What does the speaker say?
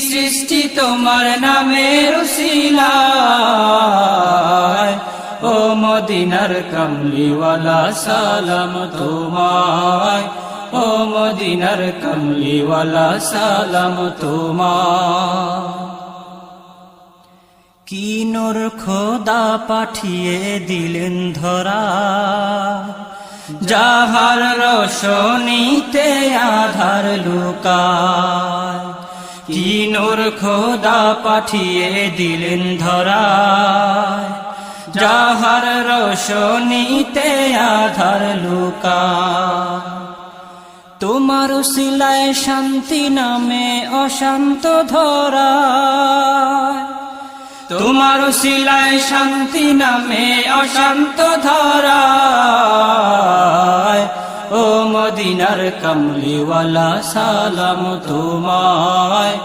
সৃষ্টি তোমার নামের উসিলায়, ও মদিনার কামলিওয়ালা সালাম তোমায়, ও মদিনার কামলিওয়ালা সালাম তোমায়। কি নূর খোদা পাঠিয়ে দিলেন ধরা, যাহার রোশনীতে আধার লুকায়। কি নূর খোদা পাঠিয়ে দিলেন ধরা, যাহার রোশনীতে আধার লুকায়। তোমার উসিলায় শান্তি নামে অশান্ত ধরা, তোমার উসিলায় শান্তি নামে অশান্ত ধরা, ও মদিনার কামলিওয়ালা সালাম তোমায়।